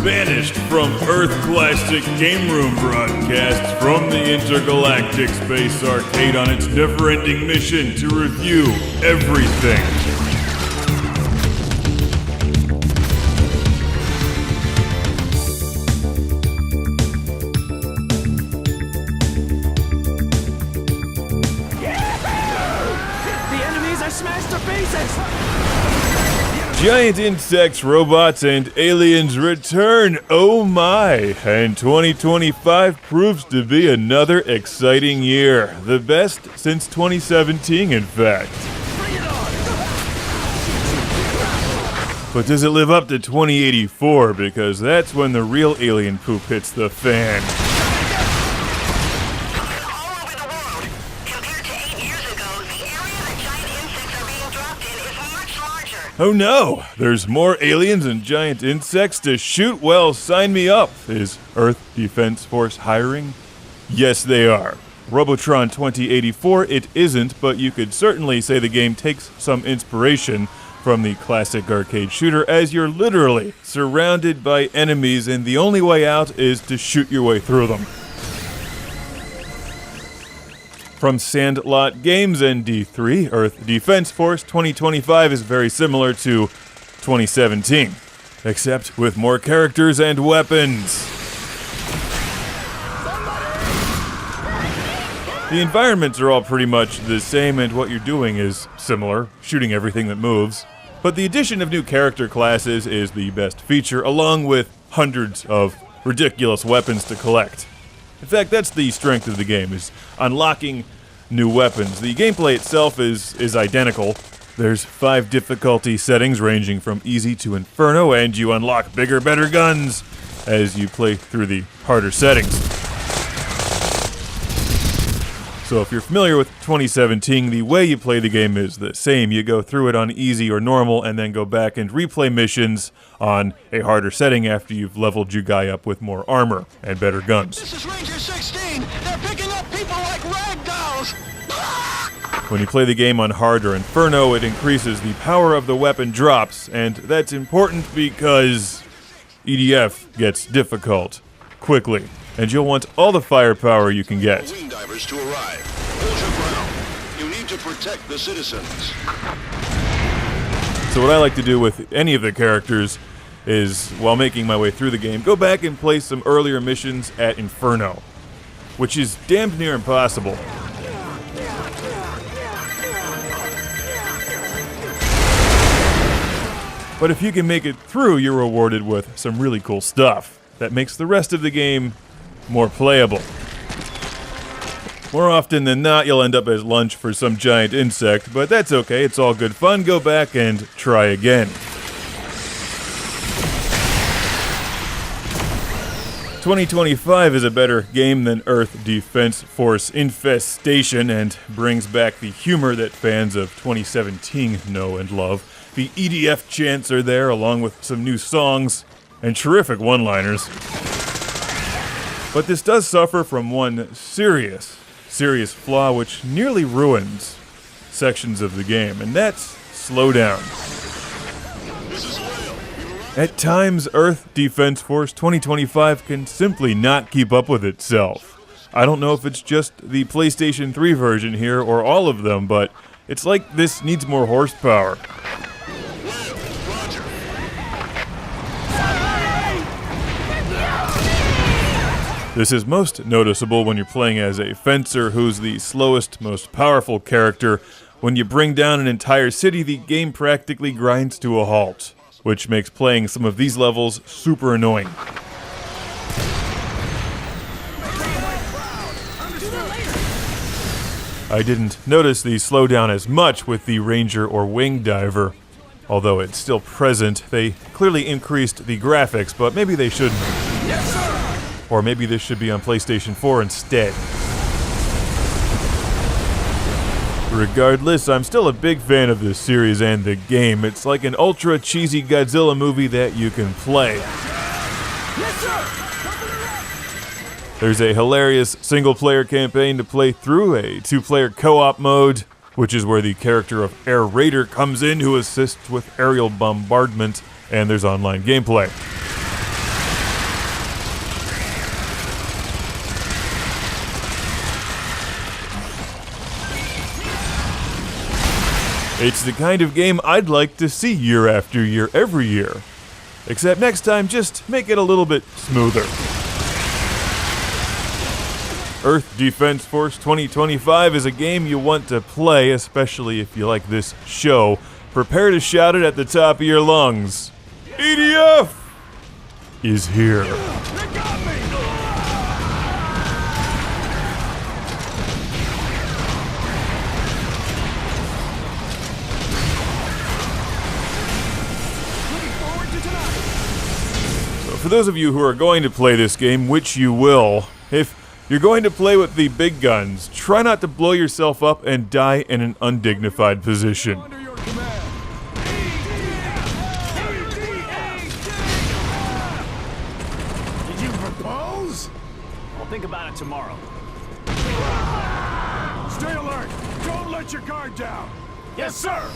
Banished from Earth Classic Game Room broadcasts from the Intergalactic Space Arcade on its never-ending mission to review everything. The enemies are smashed to pieces! Giant insects, robots, and aliens return, oh my! And 2025 proves to be another exciting year. The best since 2017, in fact. But does it live up to 2084? Because that's when the real alien poop hits the fan. Oh no! There's more aliens and giant insects to shoot? Well, sign me up! Is Earth Defense Force hiring? Yes, they are. Robotron 2084, it isn't, but you could certainly say the game takes some inspiration from the classic arcade shooter, as you're literally surrounded by enemies and the only way out is to shoot your way through them. From Sandlot Games and D3, Earth Defense Force 2025 is very similar to 2017, except with more characters and weapons. The environments are all pretty much the same, and what you're doing is similar, shooting everything that moves. But the addition of new character classes is the best feature, along with hundreds of ridiculous weapons to collect. In fact, that's the strength of the game, is unlocking new weapons. The gameplay itself is identical. There's 5 difficulty settings ranging from easy to inferno, and you unlock bigger, better guns as you play through the harder settings. So if you're familiar with 2017, the way you play the game is the same. You go through it on easy or normal, and then go back and replay missions on a harder setting after you've leveled your guy up with more armor and better guns. This is Ranger 16! They're picking up people like rag dolls! When you play the game on hard or inferno, it increases the power of the weapon drops, and that's important because EDF gets difficult quickly, and you'll want all the firepower you can get. Wing divers to arrive. Hold your ground. You need to protect the citizens. So what I like to do with any of the characters is, while making my way through the game, go back and play some earlier missions at Inferno, which is damned near impossible. But if you can make it through, you're rewarded with some really cool stuff that makes the rest of the game more playable. More often than not, you'll end up as lunch for some giant insect, but that's okay, it's all good fun. Go back and try again. 2025 is a better game than Earth Defense Force Infestation, and brings back the humor that fans of 2017 know and love. The EDF chants are there, along with some new songs and terrific one-liners. But this does suffer from one serious flaw which nearly ruins sections of the game, and that's slowdown. At times, Earth Defense Force 2025 can simply not keep up with itself. I don't know if it's just the PlayStation 3 version here or all of them, but it's like this needs more horsepower. This is most noticeable when you're playing as a fencer who's the slowest, most powerful character. When you bring down an entire city, the game practically grinds to a halt, which makes playing some of these levels super annoying. I didn't notice the slowdown as much with the Ranger or Wing Diver, although it's still present. They clearly increased the graphics, but maybe they shouldn't. Yes, sir! Or maybe this should be on PlayStation 4 instead. Regardless, I'm still a big fan of this series and the game. It's like an ultra cheesy Godzilla movie that you can play. Yes, sir! There's a hilarious single-player campaign to play through, a 2-player co-op mode, which is where the character of Air Raider comes in, who assists with aerial bombardment, and there's online gameplay. It's the kind of game I'd like to see year after year, every year. Except next time, just make it a little bit smoother. Earth Defense Force 2025 is a game you want to play, especially if you like this show. Prepare to shout it at the top of your lungs. EDF is here. They got me! Looking forward to tonight. So for those of you who are going to play this game, which you will, if you're going to play with the big guns, try not to blow yourself up and die in an undignified position. Under your command. Did you propose? I'll think about it tomorrow. Stay alert. Don't let your guard down. Yes, sir!